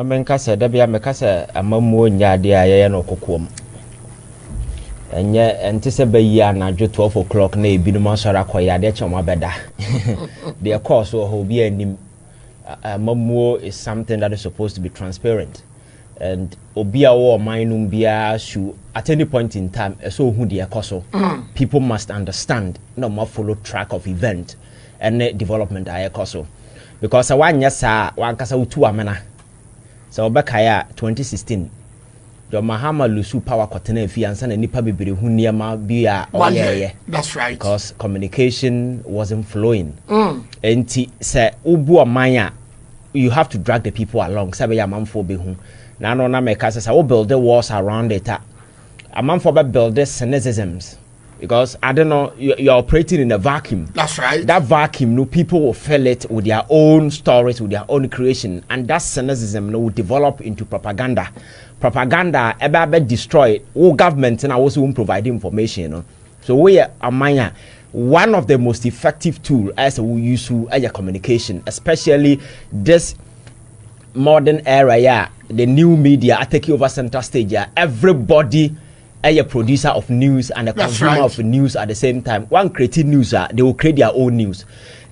Amenka said, Debia Mekasa, a mamu nyadia no kokum. And yet, and Tissebe yana, 12 o'clock, nay, Binuma Sarakoya, de choma beda. Their course will be a mamu is something that is supposed to be transparent. And Obia or Mainum Bia should at any point in time, so who the akoso. People must understand, no more follow track of event and development I akoso. Because I want yes, one casa utu amena. So Bakaya 2016. The Mahamadu Lusu power cotton fiance and nipa bibiri hu niama bia yeah. That's right. Because communication wasn't flowing. And say ubu amanya, you have to drag the people along. Sabe ya mamfo be hu. Na no na make us say we build the walls around it. A mamfo be build the cynicisms. Because I don't know, you're operating in a vacuum. That's right. That vacuum, no people will fill it with their own stories, with their own creation, and that cynicism will develop into propaganda. Propaganda ever destroy all government and also won't provide information. You know? So we are one of the most effective tools as we use to communication, especially this modern era. Yeah, the new media are taking over center stage. Yeah, everybody. A producer of news and a consumer of news at the same time. One creating news, they will create their own news.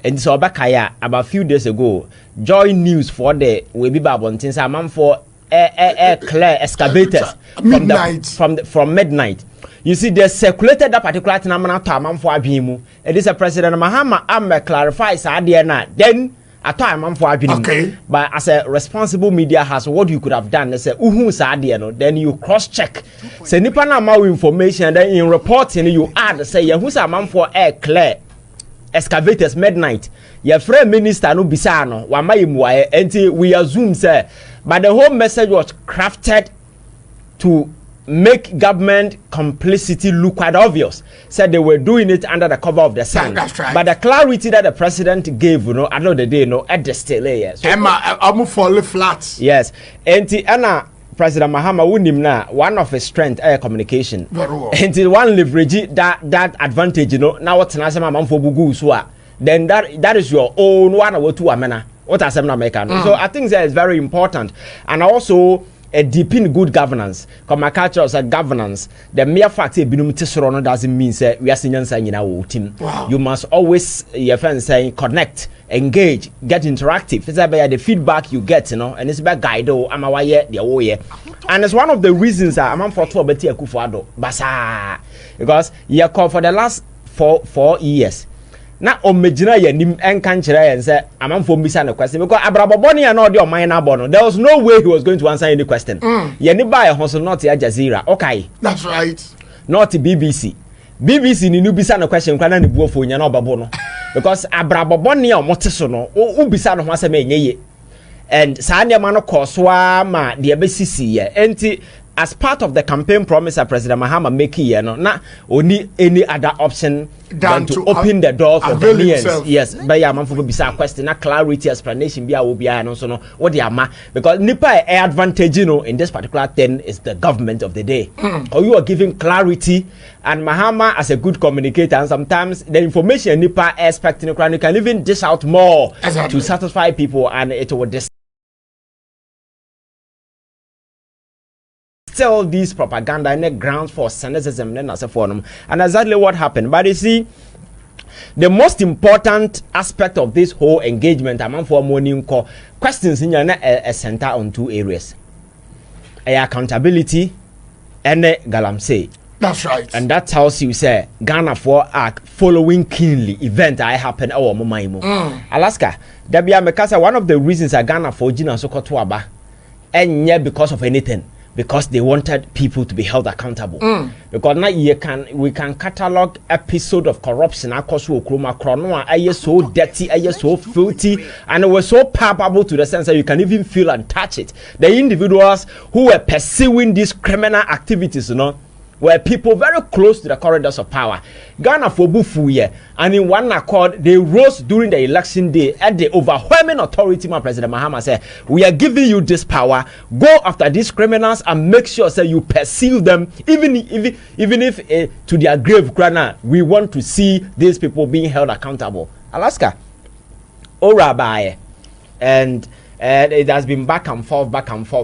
And so Bakaya, about a few days ago, Joy News for the Webi Babontin, a man for clear excavators from midnight. You see, they circulated that particular time for Abimu. It is a President Mahama Amma clarifies then. Okay. But as a responsible media house, what you could have done, they say, then you cross check. Say, nipa na more information, then in reporting, you add, say, who's a man for air clear excavators midnight. Your friend minister no bisano, wamai until we assume, say, but the whole message was crafted to make government complicity look quite obvious. Said they were doing it under the cover of the sun. That's right. But the clarity that the president gave, you know, at the end of the day, you know, at the still here. So, I'm falling flat. Yes. And Anna President Mahamadu Bawumia, one of his strength air communication. Very well. Until one leverage that advantage, you know, now what's an for bugu so then that is your own one or two amena. What are some American? So I think that is very important. And also a deep in good governance. Come culture as a governance. The mere fact that binum tisrono doesn't mean say we are senior saying in our team. Wow. You must always your friends saying connect, engage, get interactive. It's about the feedback you get, you know, and it's about guide am away the way. And it's one of the reasons that I'm for to Betty Akufo Addo. Basa because you call for the last four years. Na omejina ya nim enkanchira ya say amam for misa no question because abraboboni ya no de o man na bono there was no way he was going to answer any question. Ya ni ba ya hoso not Al Jazeera okay. That's right. Not BBC ni nu bisa no question kwa na ne buofo nya na obabo no because abraboboni ya omoteso no u bisa no ho asem enye and sa ne ma no kosoa ma de besisi ye enti as part of the campaign promise that President Mahama making here, no, na only any other option than to open the door for Billións. Yes, but yeah, man, for bisa question, na clarity explanation, be will be no so no. What the ama because nipa a advantage, you know, in this particular thing is the government of the day. Or you are giving clarity, and Mahama as a good communicator, and sometimes the information nipa expecting you can even dish out more to satisfy people, and it will still these propaganda and the grounds for cynicism and as a forum, and exactly what happened. But you see, the most important aspect of this whole engagement among for morning call questions in your center on two areas: accountability and galamsey. That's right. And that tells you say Ghana for following keenly event I happen our mamaimo. Alaska, Debia Mekasa, one of the reasons that Ghana for Jina Sokotuaba and yeah because of anything. Because they wanted people to be held accountable. Because now we can catalog episode of corruption across Okroma Kronoa. Are so dirty, are so filthy, and it was so palpable to the sense that you can even feel and touch it. The individuals who were pursuing these criminal activities, you know, were people very close to the corridors of power. Ghana for Bufuye, and in one accord, they rose during the election day and the overwhelming authority. My President Mahama said, "We are giving you this power. Go after these criminals and make sure that you pursue them, even if to their grave. Ghana, we want to see these people being held accountable." Alaska, Orabaye, and It has been back and forth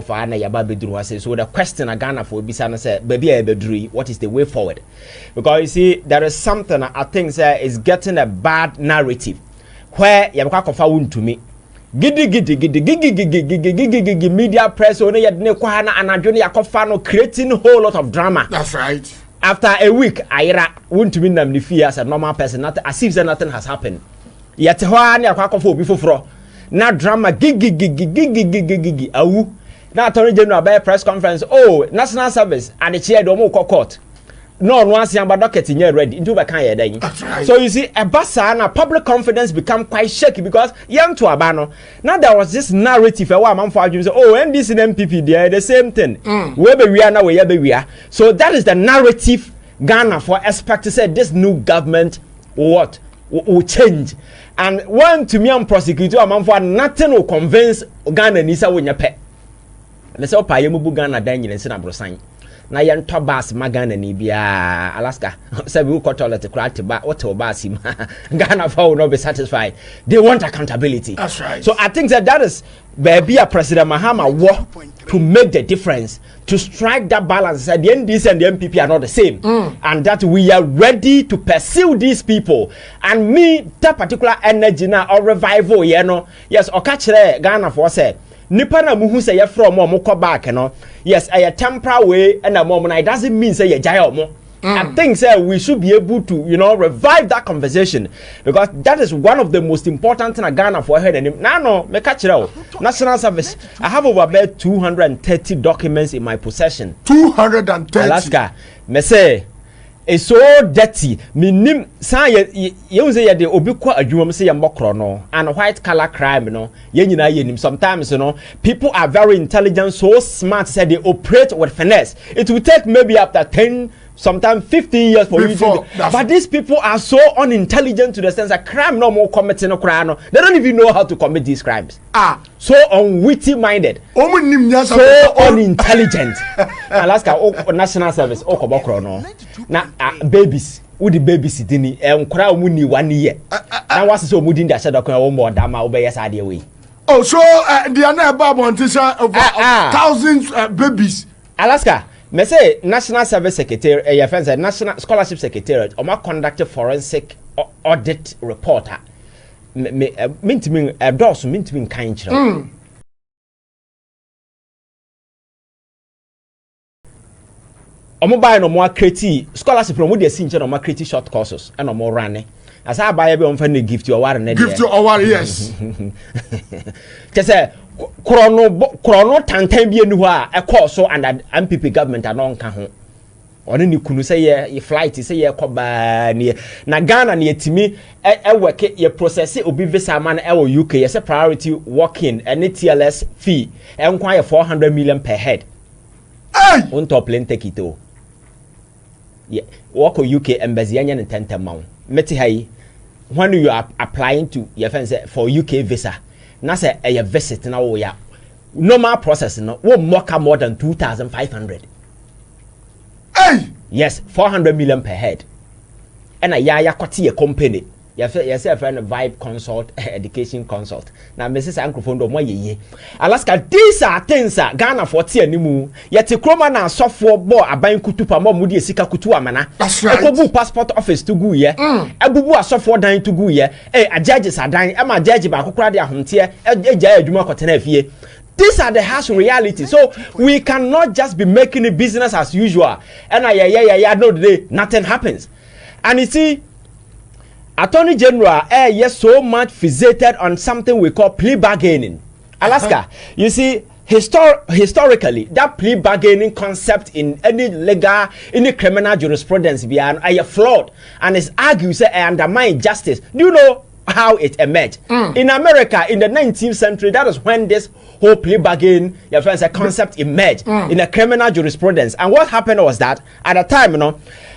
for Anna Yaba Bedru. So the question Ghana for Bisana said, Baby Bedru, what is the way forward? Because you see, there is something I think is getting a bad narrative where Yabaka Wontumi. Giddy media press only yet Kwana and Adroni Akofano creating a whole lot of drama. That's right. After a week, Ira Wontumi nam the fear as a normal person, as if nothing has happened. Yet Wani Akofo before. Now drama gigi awu. Now Attorney General by press conference. Oh, national service and the chair domo court. No one wants about docket in ready into the kind. So you see, a bassa public confidence become quite shaky because young to Abano. Now there was this narrative a man for you say, oh, and this in MPP they are the same thing. Wherever we are now, wherever we are. So that is the narrative Ghana for expect to say this new government what will change. And one to me and prosecute a man for nothing will convince Ghana Nisa when you pay. Let's hope I am Ghana Daniel and Senabro sign. Na yan tobas magana ni bia Alaska say we ko toilet cry to ba what obas him Ghana for will not be satisfied. They want accountability. That's right. So I think that is baby a President Mahama work to make the difference, to strike that balance. At the NDC and the MPP are not the same, and that we are ready to pursue these people. And me that particular energy now or revival, you know, yes, otchere Ghana for say. Nipa na muhu say from mo ko back no yes a temporary way and a moment it doesn't mean say you Jáil mo. I think say we should be able to revive that conversation because that is one of the most important thing Ghana for ahead and now no me catch it national service I have over about 230 documents in my possession. 230 Alaska me say it's so dirty. Minim say you say the obi kwa adwuma say yambokro no and white collar crime no ye nyina ye nim sometimes people are very intelligent, so smart, say they operate with finesse. It will take maybe after 10 sometimes 15 years for before, you to but these people are so unintelligent to the sense that crime no more committing no crime no. They don't even know how to commit these crimes. So unwitty minded, so unintelligent. Alaska national service okobokro no na babies who the babies dini nkura muni 1 year na wase so mudi nda shada ko wo mo dama wo be yes ade we. Oh, so they are not about over thousands babies. Alaska me say national service secretary your friends national scholarship secretariat or conducted forensic audit reporter me mintimi endorse mintimi kan kire omo no mo create scholarship no mo dey see nche no mo create short courses and no mo run as I buy be on fan gift you award na gift you award yes say krono tantan bi enu ho a e course so and MPP government anon ka ho oni ni kunu say ye flight say ye koba ni na Ghana na yetimi e work ye process obi visa man e wo UK ye say priority working and TLS fee e nkwa ye 400 million per head on top plane take it o yeah work UK embassy anya ne tentamount meti hai when you are applying to your friends for UK visa na say a visit na wo ya normal process no wo more than 2,500. Yes, 400 million per head. And a ya kwati a company. Yes, a friend Vibe Consult Education Consult. Now, Mrs. Akufo Addo mo ye. Alaska, these are things Ghana for tea animu. Yet Kroma na software bo aban kutu pa mo mudi esika kutu amana. That's right. Ekobu passport office to go ye. Ebubu a software dan to go ye. A judges are dan. Ema judge ba kokra de ahontie. Jáil adwuma kotena fie. These are the harsh reality. So we cannot just be making it business as usual. And no today nothing happens. And you see, Attorney General yes so much fixated on something we call plea bargaining. Alaska, you see, historically that plea bargaining concept in any criminal jurisprudence beyond are flawed and it's argued say undermine justice. Do you know how it emerged? In America in the 19th century, that was when this whole plea bargain your friends a concept emerged in a criminal jurisprudence. And what happened was that at the time,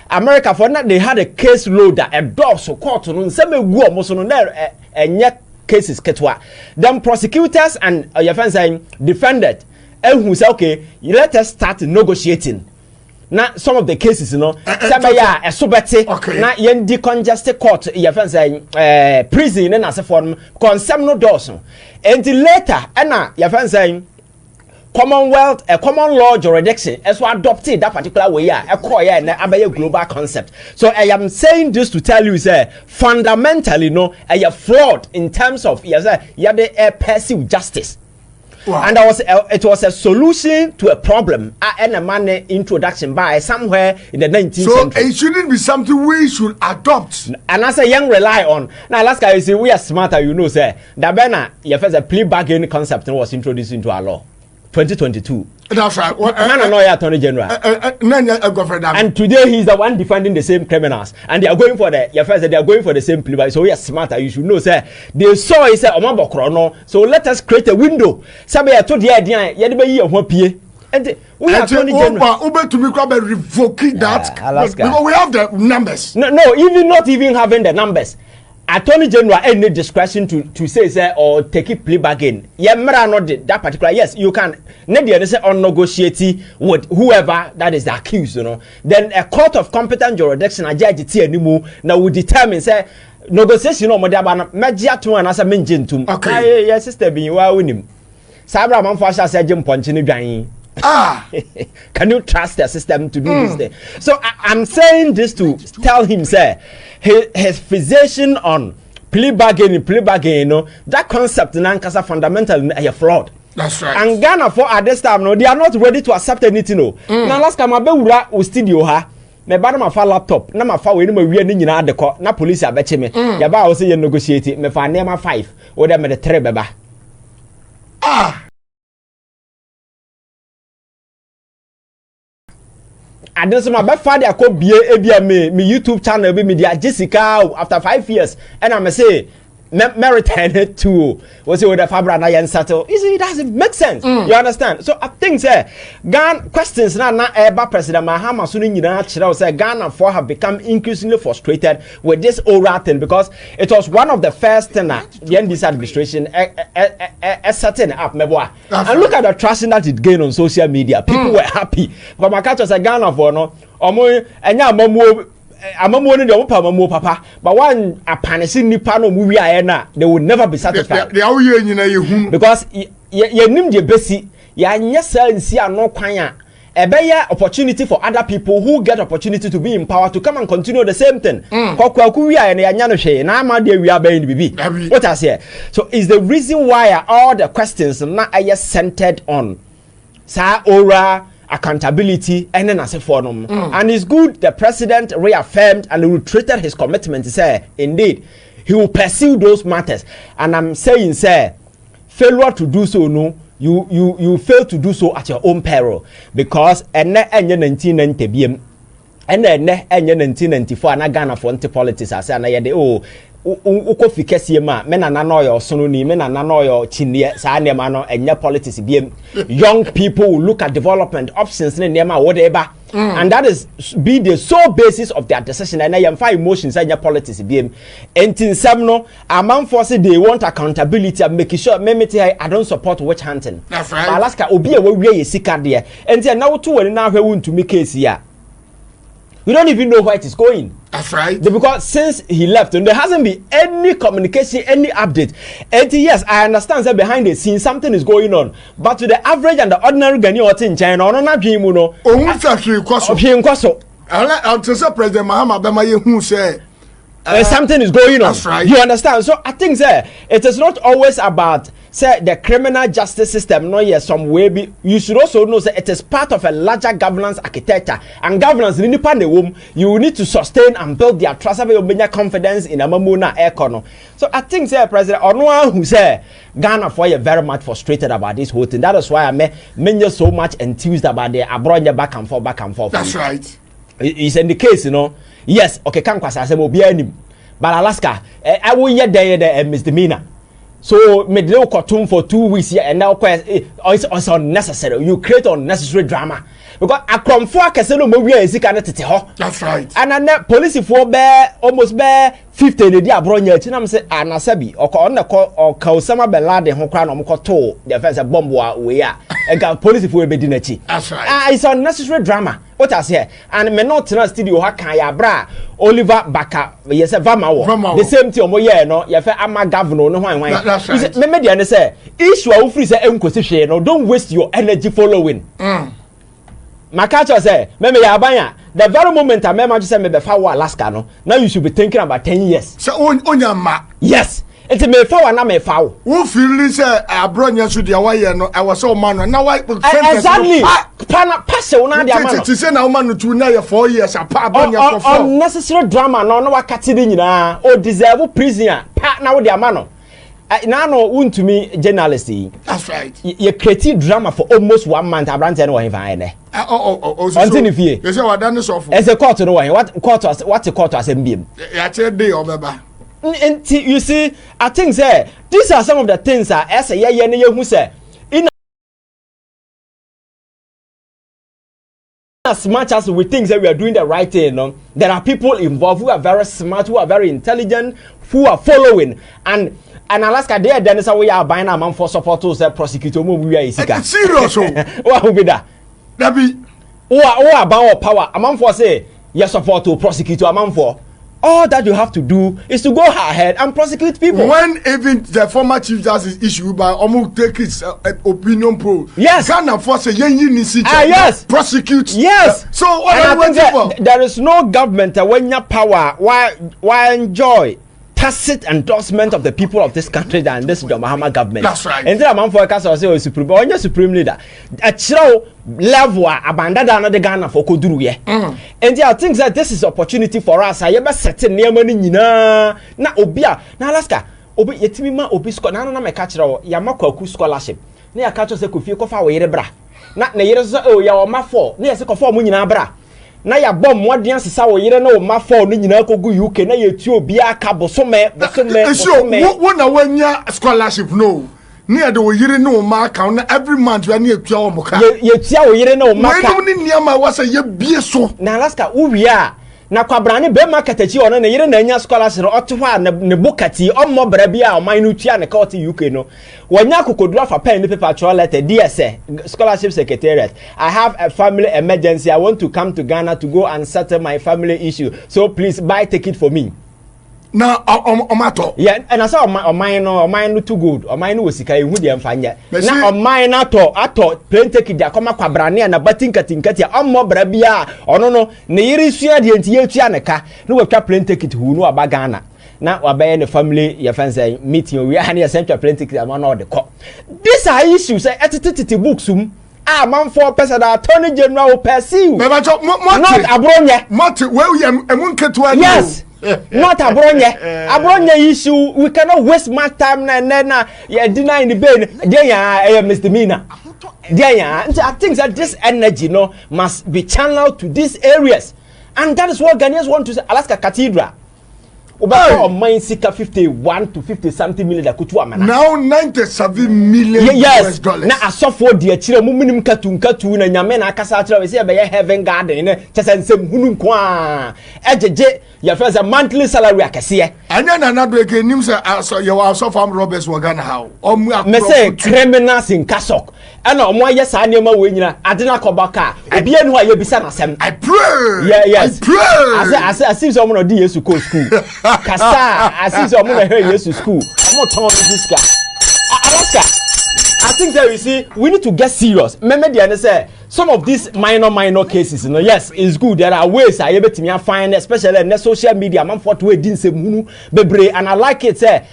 America for that they had a case loader, a door so court no some go almost no and cases ketwa. Then prosecutors and your friends saying defended and who say okay, let us start negotiating. na some of the cases no say ya esobete na yen decongested court ye fan say prison na se form consem no doso and later na ye fan say Commonwealth, a common law jurisdiction, as we adopted that particular way, a global concept. So I am saying this to tell you, sir, fundamentally, no, a flawed in terms of the passive justice. Wow. And it was a solution to a problem and a money introduction by somewhere in the 19th century. So it shouldn't be something we should adopt. And as a young rely on. Now, last guy, you see, we are smarter, you know, sir. That Bena, your first plea bargain concept was introduced into our law. 2022. That's right. Attorney General. And today he is the one defending the same criminals, and they are going for they are going for the same plea. So we are smarter. You should know, sir. They saw it, so let us create a window. Somebody told the idea. And we are Attorney General. To be revoking that because we have the numbers. No, even not even having the numbers. Attorney General any discretion to say or take it plea bargain. Not that particular. Yes, you can. Not say on negotiate with whoever that is the accused. You know. Then a court of competent jurisdiction, a judge anymore now will determine say negotiation no more than media to an answer mention. Okay. Yes, sister, be you are winning. Sabra man for us say Jim Ponchini Jai. Can you trust the system to do this thing? So I'm saying this to tell him, sir, his position on plea bargaining, you know, that concept in Ankasa fundamental is flawed. That's right. And Ghana for at this time, no, they are not ready to accept anything. No. Now last time I be ura studio ha. Me ba na ma fa laptop na ma fa we ni ma wi ni nyina de ko na police abeche me. Ya ba wo say you negotiate me fa nema 5 wo de me de 3 beba. And then some my father could be a me YouTube channel be media Jessica after 5 years and I'm say Merited too was it with the Fabra and Sato. It doesn't make sense. You understand? So I think Ghana questions now about President Mahama Suni say Ghana for have become increasingly frustrated with this oral thing because it was one of the first thing that the NDC administration setting up Meboa. And look at the trust that it gained on social media. People were happy. But my catch was a Ghana for no I'm a papa, but one a panacea nipano movie they will never be satisfied. Because you name the basic, yes, and see no quanya. A better opportunity for other people who get opportunity to be in power to come and continue the same thing. What I say. So is the reason why all the questions not centered on Ora accountability and then as a forum. And it's good the president reaffirmed and reiterated his commitment to say indeed he will pursue those matters. And I'm saying, sir, failure to do so, no, you fail to do so at your own peril because and 1990 and then 1994 and Ghana for politics I say na oh uko fikesi ma me na nanoyo sononi me na nanoyo chinie sa nema no enye politics biem young people will look at development options ne nema whatever and that is be the sole basis of their decision and I am fine emotions enye politics biem entin sem no amam for say they want accountability and make sure memete I don't support witch hunting. That's right. Alaska obi e we ye sika de entin na woto woni na hwe Wontumi case ya. We don't even know where it is going. That's right. Because since he left, and there hasn't been any communication, any update. And yes, I understand that behind the scenes something is going on. But to the average and the ordinary Ghanaian in China, no, not dream, no. President Mahamadu Bawumia who said something is going on. That's right. You understand? So I think, sir, it is not always about the criminal justice system. No, yes, some way. You should also know that it is part of a larger governance architecture. And governance, you need to sustain and build their trust, have confidence in a mamuna economy. So I think, sir, President Onwa who said Ghana for you very much frustrated about this whole thing. That is why I made so much enthused about the Abronye back and forth. That's right. It's in the case, you know. Yes, okay, can't pass. I said, but Alaska, I will yet there a misdemeanor. So, made no cartoon for 2 weeks here, and now it's unnecessary. You create unnecessary drama. because akromfo akese no mo wi esika ne tete ho. That's right. And then police for almost 50 de di Abronye achi na me say anasabi on the call Osama bin Laden ho kra no mo to the first bomb we a ega police for be di na chi. That's right. It's unnecessary drama. What I say, and me not in studio ha kan ya bra Oliver Baka yes Vama the same thing omo ye no ye fe ama governor no hwan. That's right. Me media ne say issue a free say enkosi hwe no, don't waste your energy following. Makacho say me ya abanya the very moment I just say me be fa Alaska no, now you should be thinking about 10 years. So onya ma. Yes. It's me fa na me fa. Who feel say Abronye so dia why no I was so man now why exactly pass una dia man. It say na woman no to na 4 years apa Abronye for 4. Unnecessary drama no wakati ni nyina o deserve prison pa na wo dia man no. Now no Wontumi journalist. That's right. You create drama for almost 1 month. Abrante no him there. Until if you say what done so for. As a court no what court as MBM. Ya che dey obeba. You see, I think say these are some of the things that as a ye who say in as much as we think that we are doing the right thing, no, there are people involved who are very smart, who are very intelligent, who are following and Alaska there then is how we are buying a man for support to say prosecute mo we are isika. Serious o. What will be that? That be who about power a man for say you support to prosecute a man for. All that you have to do is to go ahead and prosecute people. When even the former chief justice issued by almost take his opinion poll. Yes. Ghana force a yes. Prosecute. Yes. So what are you waiting for? There is no government when your power why enjoy tacit endorsement of the people of this country than this Mahamadu government. That's right. And then a man for a say supreme, but on supreme leader, a chiro level abandoned another Ghana for Koduru ye. And there are things that this is opportunity for us. I ever certain near money na obia na Alaska obi yetimima obi school na me catch yama Kwaku scholarship. Na ya catch say Kofi kofa we yere bra. Na yere so o ya o ma for na yese kofa mu nyina bra. Na ya bom modern sisa wo yire na o ma for no nyina kogu UK na yetu obi aka bosome wo na wanya scholarship no near the yire no ma account every month you near tua o muka yetua wo yire na o ma ka we no niam wa say ye bie so na Alaska uwi a na kwabrane be market achi ono na yire na anya scholarship oto hwa ne bokati ommo bra bia o man no tua ne ka oto UK no wanya kokodura fa pen paper cho letter DSA scholarship secretariat. I have a family emergency. I want to come to Ghana to go and settle my family issue, so please buy ticket for me. Now matter. Yeah, and I saw mine no too good. Mine no sika ehu de mfanya. Na mine ato plane ticket dia koma kwabrane na batinkatinkatia ommo bra bia ono no ne yiri sua de nti yetua ne ka no wetwa plane ticket hu no aba Ghana. Na wabaye ne family your friends meeting we are near central plane ticket am no de ko. These are issues etititi books man for person attorney general will pursue. Not Abronye. Yes. Not Abronye. Abronye issue. We cannot waste much time and then denying the bail. There misdemeanor. I think that this energy must be channeled to these areas, and that is what Ghanaians want to say. Alaska Cathedral. About mine 51 to 50 something million that could amana. Now 97 million yes. US dollars. Now I saw for the children minimum katu na nyame na akasa we say be heaven garden just nsem hunu kwa ejeje your first a monthly salary akese anya na na do again nim say you are so farm robbers we Ghana how me say criminals in Kasok and omo aye sa nema we nyina adena kobaka obi enu aye bisa na sem I pray yes I pray I see someone no di Yesu ko school kasa I see someone no hear Yesu school omo ton this guy Alaska. I think that you see, we need to get serious. Remember, the say some of these minor cases. Yes, it's good. There are ways I able to find, especially in the social media. Man, for to we didn't say bebre, and I like it. Say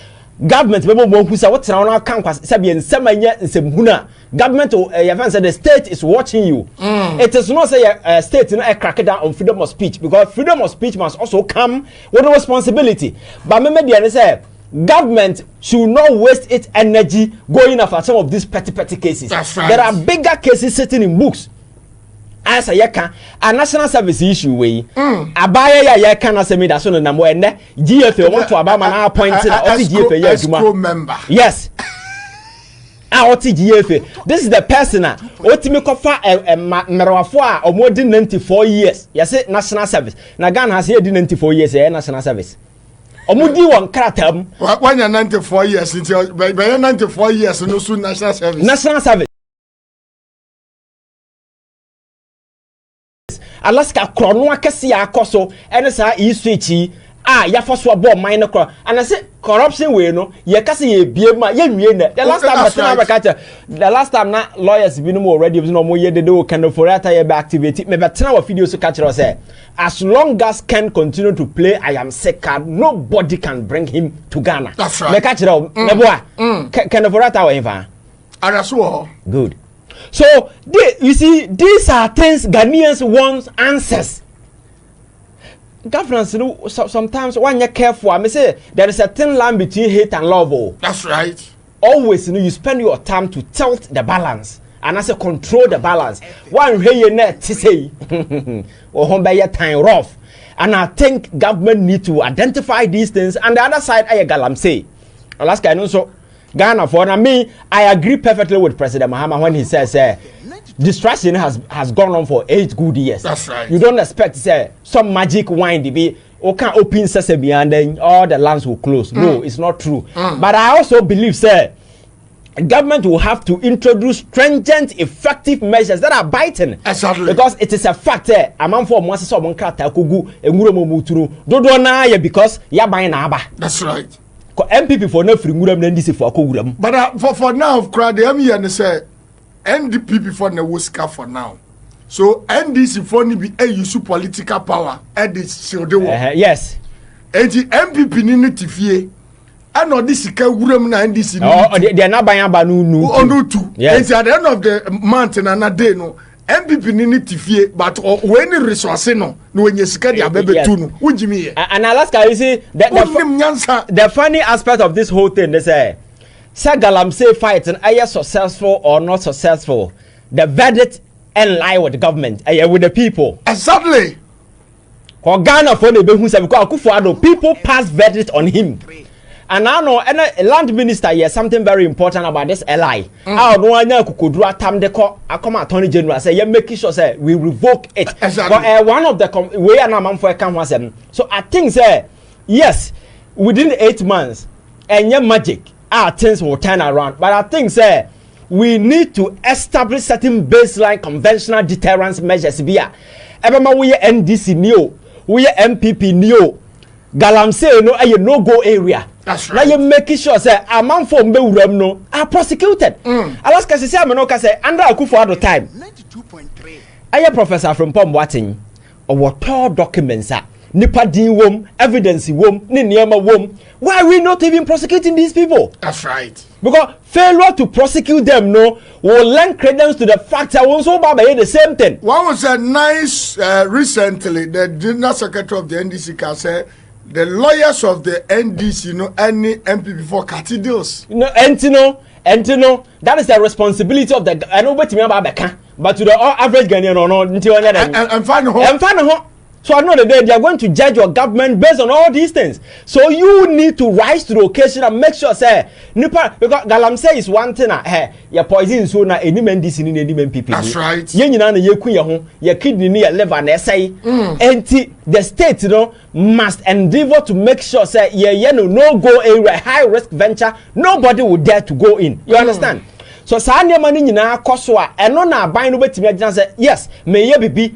government, who say what's around our campus. Sabi and semanya government. The state is watching you. It is not say a state a crack down on freedom of speech, because freedom of speech must also come with a responsibility. But remember, the say. Government should not waste its energy going after some of these petty cases. That's right. There are bigger cases sitting in books. As a national service issue way. Abaya yaka na semi that so na mo ene GFA want to abama na appoint na office GFA escrow member. Yes. This is the person otimi kofa merwafo a omodi 94 years. Yes, national service. Na Ghana has here 94 years national service. Omudi won kratam. When you're 94 years, by 94 years, no soon national service. National service. Alaska krono akese akoso ene sa switchi ya for so bo mine kro and I say corruption we no ye kase ye bie ma ye nwie na the last time na lawyers bi no already no mo ye de Ken Ofori Atta ye be activate me betena wa video so catch us say as long as Ken continue to play I am sick card nobody can bring him to Ghana. That's right. Me catch me boy Ken Ofori Atta wa infa araso good. So you see these are things Ghanaians want answers. Governance, sometimes when you're careful, I may say there is a thin line between hate and love. Oh. That's right. Always, you spend your time to tilt the balance and I say control the balance. One way you net to say, or home by your time rough. And I think government need to identify these things. And the other side, I galamsey. Alaska, I know so. Ghana for me, I agree perfectly with President Mahamadu when he says distraction has gone on for 8 good years. That's right. You don't expect some magic wine to be can open Sesame and then all the lands will close. No, it's not true. But I also believe government will have to introduce stringent, effective measures that are biting. Exactly. Because it is a fact. A man for once so one krata kugu enguro muturu. Do na because ya buying aba. That's right. MPP for no free nguram NDC for akuguram. But for now, crowd the ME say NDP for no wuska for now. So NDC for ni be use political power at this shield. Yes. And the MPP ni tifie. And no this ka guram na NDC. Oh, they are not buying banu no two. Yes. And at the end of the month and another day no MPP ni tifie but when resource no when you sika dia bebe tu no ujimi. And Alaska, you see the funny aspect of this whole thing is galamsey fight and are you successful or not successful, the verdict and lie with the government with the people. Exactly. Ghana for the because Akufo Addo, people pass verdict on him. And I know a land minister here something very important about this LI. I don't know kukudura tam deko akoma attorney general say you make sure say we revoke it. Exactly. But one of the way and am for come was so I think yes within 8 months and your magic things will turn around. But I think we need to establish certain baseline conventional deterrence measures via ebema we NDC new we MPP new galamsey no a no go area. That's right. Now you making sure a man from Bewuram no are prosecuted. Alaska say say under Akufo Addo time 92.3 aye professor from Pom Watin or what documents nipa din wom evidence wom ni niema wom. Why are we not even prosecuting these people? That's right. Because failure to prosecute them will lend credence to the fact that we so the same thing. One was a nice recently the general secretary of the NDC said the lawyers of the NDC any MP before cathedrals. Entino, that is the responsibility of the I know what me about beka, but to the average Ghanaian and find so I know that they are going to judge your government based on all these things. So you need to rise to the occasion and make sure nipa because galamsey is one thing your poison so na any NDC ni any MPP. That's right. Ye nyina na ye ku ye ho your kidney ni your liver na say the state must endeavor to make sure no go area high risk venture nobody will dare to go in. You understand? So sa nneema ni nyina akoso a eno na aban no betimi agina say yes me ye bibi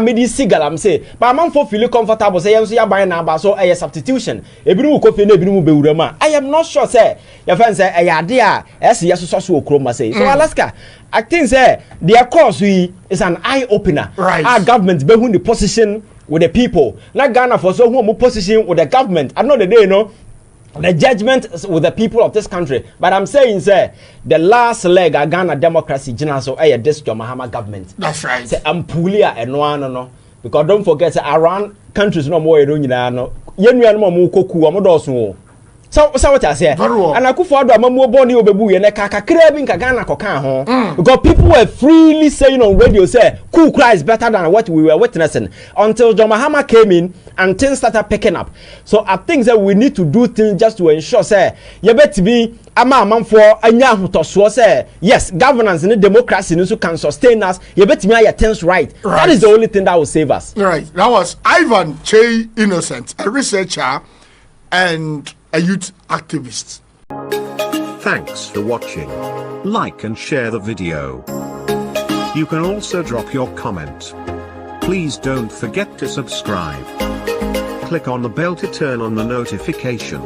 me see galamsey but man for feel comfortable say yenso ya ban na ba so substitution ebiru mu kofi na ebiru mu bewurama I am not sure your friend say ade a yeso so okroma say so Alaska I think their course is an eye opener. Right. Our government be who the position with the people like Ghana for so who position with the government I know the day the judgment is with the people of this country. But I'm saying, the last leg of Ghana democracy, so this your Mahamadu government. That's right. Say Ampulia and no. Because don't forget, around countries no more, you know, So what I say? And Akufo Addo amamu boni obebu ye ne kaka krebi nka Ghana koka ho. Because people were freely saying on radio say cool cry is better than what we were witnessing until John Mahama came in and things started picking up. So I think that we need to do things just to ensure say you better be ama for anya hotoso say yes, governance and democracy also can sustain us. You better be your things right. That is the only thing that will save us. Right. That was Ivan Che Innocent, a researcher and a youth activist. Thanks for watching. Like and share the video. You can also drop your comment. Please don't forget to subscribe. Click on the bell to turn on the notification.